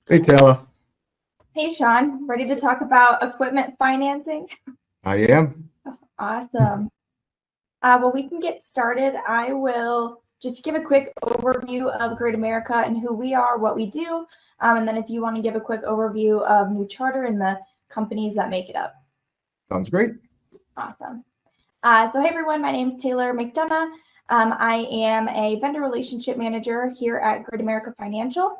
Hey, Taylor. Hey, Sean, ready to talk about equipment financing? I am. Awesome. Well, we can get started. I will just give a quick overview of Great America and who we are, what we do, and then if you want to give a quick overview of New Charter and the companies that make it up. Sounds great. Awesome. Hey, everyone, my name is Taylor McDonough. I am a vendor relationship manager here at Great America Financial.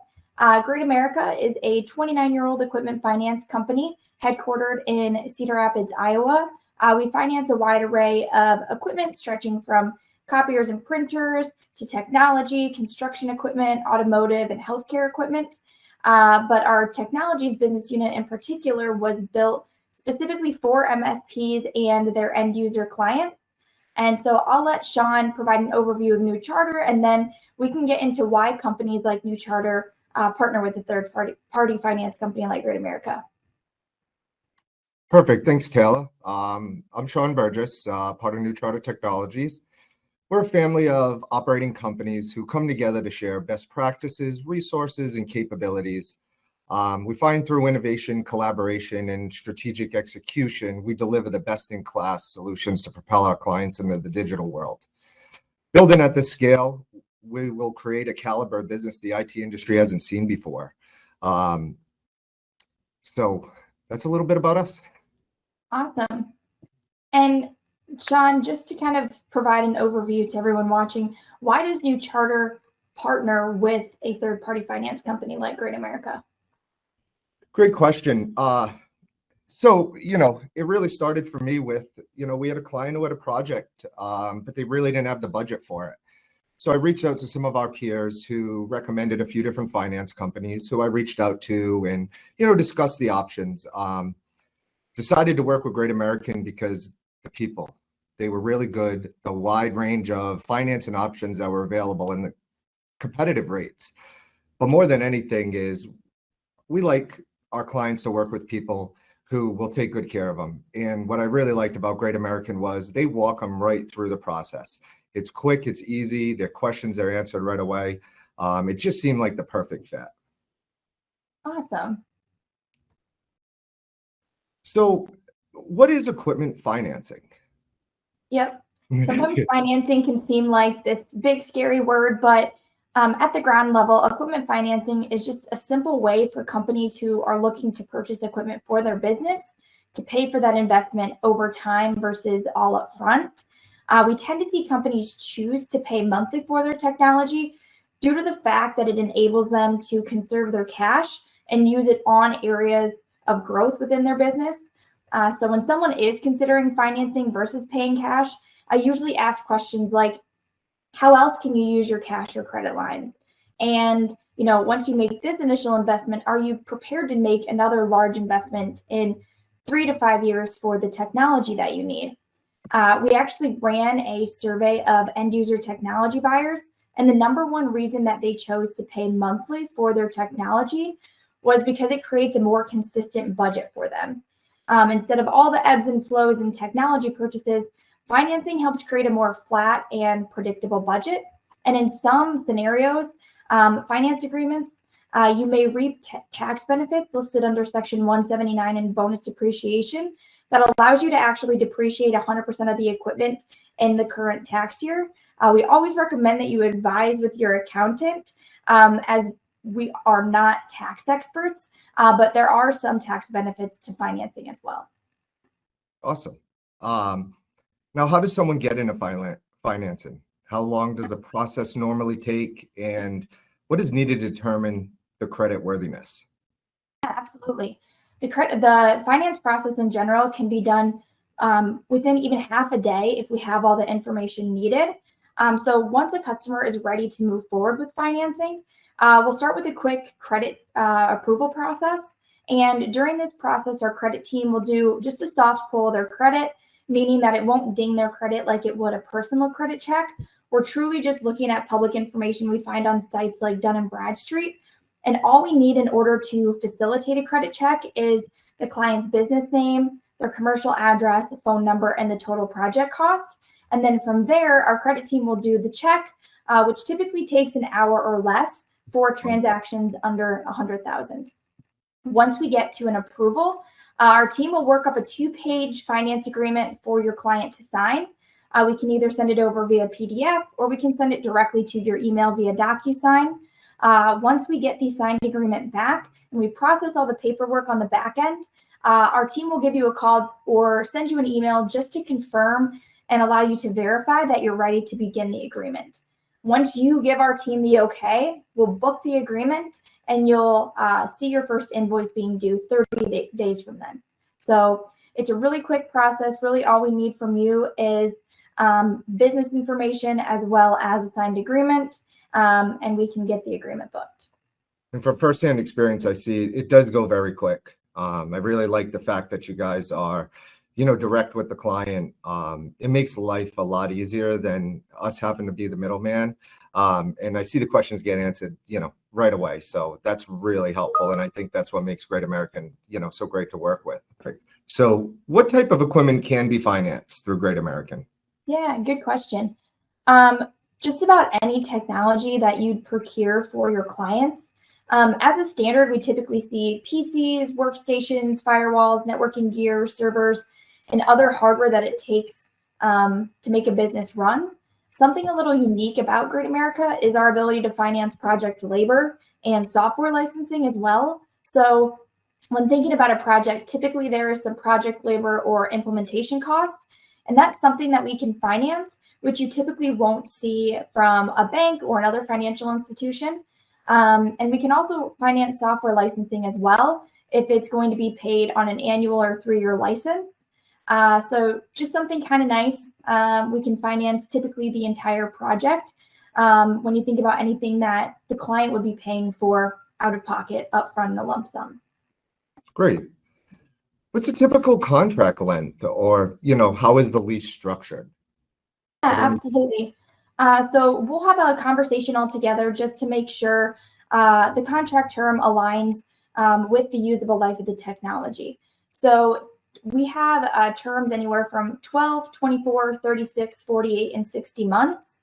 Great America is a 29-year-old equipment finance company headquartered in Cedar Rapids, Iowa. We finance a wide array of equipment stretching from copiers and printers to technology, construction equipment, automotive, and healthcare equipment. But our technologies business unit in particular was built specifically for MSPs and their end user clients. And so I'll let Sean provide an overview of New Charter, and then we can get into why companies like New Charter partner with a third-party finance company like Great America. Perfect. Thanks, Taylor. I'm Sean Burgess, part of New Charter Technologies. We're a family of operating companies who come together to share best practices, resources, and capabilities. We find through innovation, collaboration, and strategic execution, we deliver the best-in-class solutions to propel our clients into the digital world. Building at this scale, we will create a caliber of business the IT industry hasn't seen before. So that's a little bit about us. Awesome. And Sean, just to kind of provide an overview to everyone watching, why does New Charter partner with a third-party finance company like Great America? Great question. It really started for me with, we had a client who had a project, but they really didn't have the budget for it. So I reached out to some of our peers who recommended a few different finance companies who I reached out to and, discussed the options. Decided to work with Great American because the people, they were really good, the wide range of financing options that were available and the competitive rates. But more than anything is we like our clients to work with people who will take good care of them. And what I really liked about Great American was they walk them right through the process. It's quick, it's easy, their questions are answered right away. It just seemed like the perfect fit. Awesome. So what is equipment financing? Yep. Sometimes financing can seem like this big, scary word, but at the ground level, equipment financing is just a simple way for companies who are looking to purchase equipment for their business to pay for that investment over time versus all up front. We tend to see companies choose to pay monthly for their technology due to the fact that it enables them to conserve their cash and use it on areas of growth within their business. So when someone is considering financing versus paying cash, I usually ask questions like, how else can you use your cash or credit lines? And, once you make this initial investment, are you prepared to make another large investment in 3 to 5 years for the technology that you need? We actually ran a survey of end user technology buyers, and the number one reason that they chose to pay monthly for their technology was because it creates a more consistent budget for them. Instead of all the ebbs and flows in technology purchases, financing helps create a more flat and predictable budget. And in some scenarios, finance agreements, you may reap tax benefits listed under Section 179 and bonus depreciation that allows you to actually depreciate 100% of the equipment in the current tax year. We always recommend that you advise with your accountant, as we are not tax experts, but there are some tax benefits to financing as well. Awesome. Now, how does someone get into financing? How long does the process normally take? And what is needed to determine the credit worthiness? Yeah, absolutely. The finance process in general can be done within even half a day if we have all the information needed. So once a customer is ready to move forward with financing, we'll start with a quick credit approval process. And during this process, our credit team will do just a soft pull of their credit, meaning that it won't ding their credit like it would a personal credit check. We're truly just looking at public information we find on sites like Dun & Bradstreet. And all we need in order to facilitate a credit check is the client's business name, their commercial address, the phone number, and the total project cost. And then from there, our credit team will do the check, which typically takes an hour or less. for transactions under 100,000. Once we get to an approval, our team will work up a 2-page finance agreement for your client to sign. We can either send it over via PDF or we can send it directly to your email via DocuSign. Once we get the signed agreement back and we process all the paperwork on the back end, our team will give you a call or send you an email just to confirm and allow you to verify that you're ready to begin the agreement. Once you give our team the okay, we'll book the agreement and you'll see your first invoice being due 30 days from then. So it's a really quick process. Really all we need from you is business information as well as a signed agreement, and we can get the agreement booked. And from firsthand experience, I see it does go very quick. I really like the fact that you guys are, direct with the client. It makes life a lot easier than us having to be the middleman. And I see the questions get answered, right away. So that's really helpful. And I think that's what makes Great American, so great to work with. So what type of equipment can be financed through Great American? Yeah, good question. Just about any technology that you'd procure for your clients. As a standard, we typically see PCs, workstations, firewalls, networking gear, servers, and other hardware that it takes to make a business run. Something a little unique about Great America is our ability to finance project labor and software licensing as well. So when thinking about a project, typically there is some project labor or implementation cost, and that's something that we can finance, which you typically won't see from a bank or another financial institution. And we can also finance software licensing as well if it's going to be paid on an annual or 3-year license. So just something kind of nice. We can finance typically the entire project when you think about anything that the client would be paying for out of pocket upfront in a lump sum. Great. What's a typical contract length, or, how is the lease structured? Yeah, absolutely. So we'll have a conversation all together just to make sure the contract term aligns with the usable life of the technology. So we have terms anywhere from 12, 24, 36, 48, and 60 months.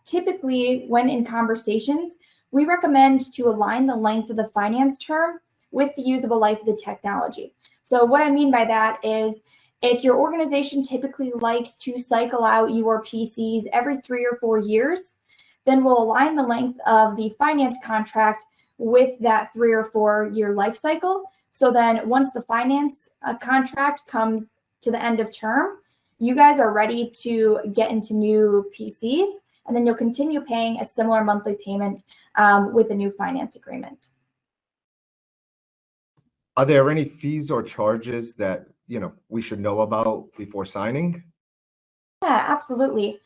Typically, when in conversations, we recommend to align the length of the finance term with the usable life of the technology. So what I mean by that is if your organization typically likes to cycle out your PCs every 3 or 4 years, then we'll align the length of the finance contract with that 3 or 4 year life cycle. So then once the finance contract comes to the end of term, you guys are ready to get into new PCs, and then you'll continue paying a similar monthly payment with a new finance agreement. Are there any fees or charges that, we should know about before signing? Yeah, absolutely.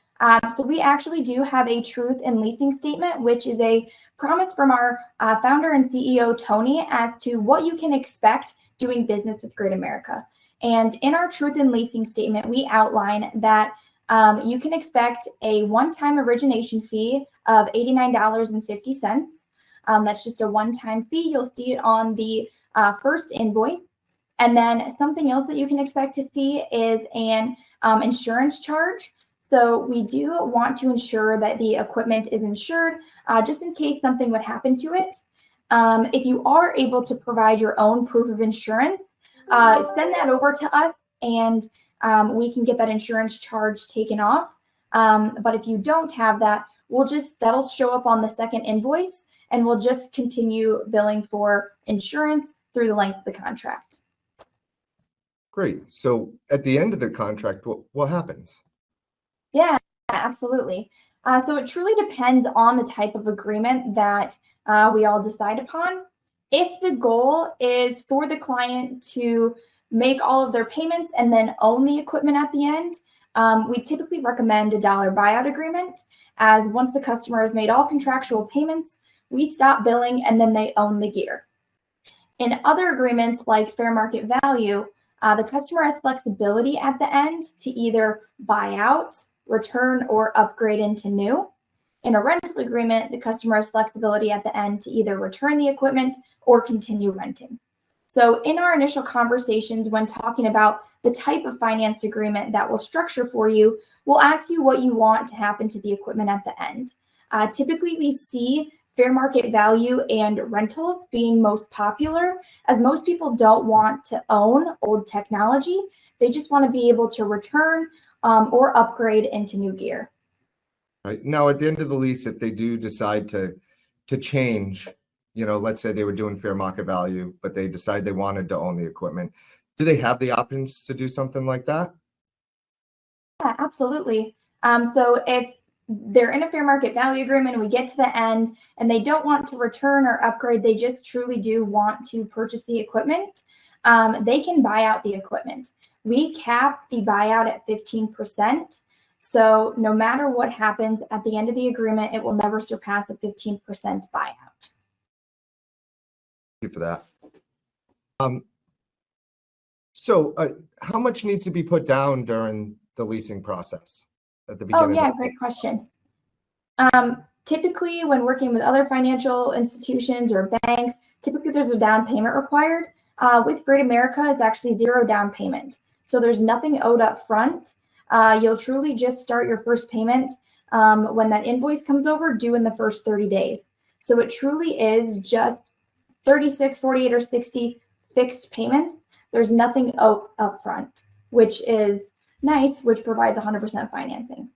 So we actually do have a truth in leasing statement, which is a promise from our founder and CEO, Tony, as to what you can expect doing business with Great America. And in our truth in leasing statement, we outline that you can expect a one-time origination fee of $89.50. That's just a one-time fee. You'll see it on the first invoice. And then something else that you can expect to see is an insurance charge. So we do want to ensure that the equipment is insured just in case something would happen to it. If you are able to provide your own proof of insurance, send that over to us and we can get that insurance charge taken off. But if you don't have that, that'll show up on the second invoice and we'll just continue billing for insurance through the length of the contract. Great. So at the end of the contract, what happens? Yeah, absolutely. So it truly depends on the type of agreement that we all decide upon. If the goal is for the client to make all of their payments and then own the equipment at the end, we typically recommend a dollar buyout agreement, as once the customer has made all contractual payments, we stop billing and then they own the gear. In other agreements like fair market value, the customer has flexibility at the end to either buy out, return, or upgrade into new. In a rental agreement, the customer has flexibility at the end to either return the equipment or continue renting. So in our initial conversations, when talking about the type of finance agreement that we'll structure for you, we'll ask you what you want to happen to the equipment at the end. Typically, we see fair market value and rentals being most popular, as most people don't want to own old technology. They just want to be able to return or upgrade into new gear. Right. Now, at the end of the lease, if they do decide to change, let's say they were doing fair market value, but they decide they wanted to own the equipment, do they have the options to do something like that? Yeah, absolutely. So if they're in a fair market value agreement and we get to the end and they don't want to return or upgrade, they just truly do want to purchase the equipment, they can buy out the equipment. We cap the buyout at 15%. So no matter what happens at the end of the agreement, it will never surpass a 15% buyout. Thank you for that. So how much needs to be put down during the leasing process at the beginning? Oh, yeah, great question. Typically, when working with other financial institutions or banks, typically there's a down payment required. With Great America, it's actually 0 down payment. So there's nothing owed up front. You'll truly just start your first payment when that invoice comes over, due in the first 30 days. So it truly is just 36, 48, or 60 fixed payments. There's nothing owed up front, which is nice, which provides 100% financing.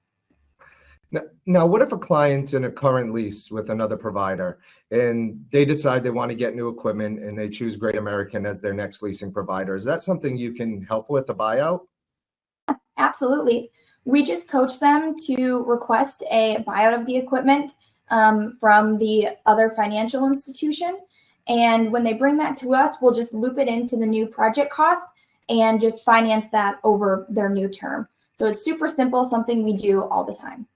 Now, what if a client's in a current lease with another provider and they decide they want to get new equipment and they choose Great American as their next leasing provider? Is that something you can help with, a buyout? Absolutely. We just coach them to request a buyout of the equipment from the other financial institution. And when they bring that to us, we'll just loop it into the new project cost and just finance that over their new term. So it's super simple, something we do all the time.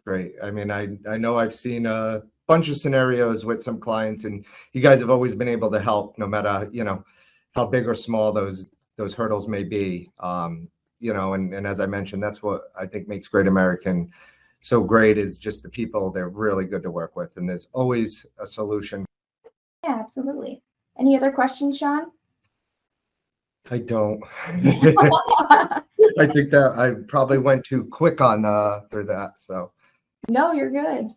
Great. I mean, I know I've seen a bunch of scenarios with some clients, and you guys have always been able to help, no matter, how big or small those hurdles may be. And as I mentioned, that's what I think makes Great American so great, is just the people. They're really good to work with, and there's always a solution. Yeah, absolutely. Any other questions, Sean? I don't. I think that I probably went too quick on through that. So No, you're good.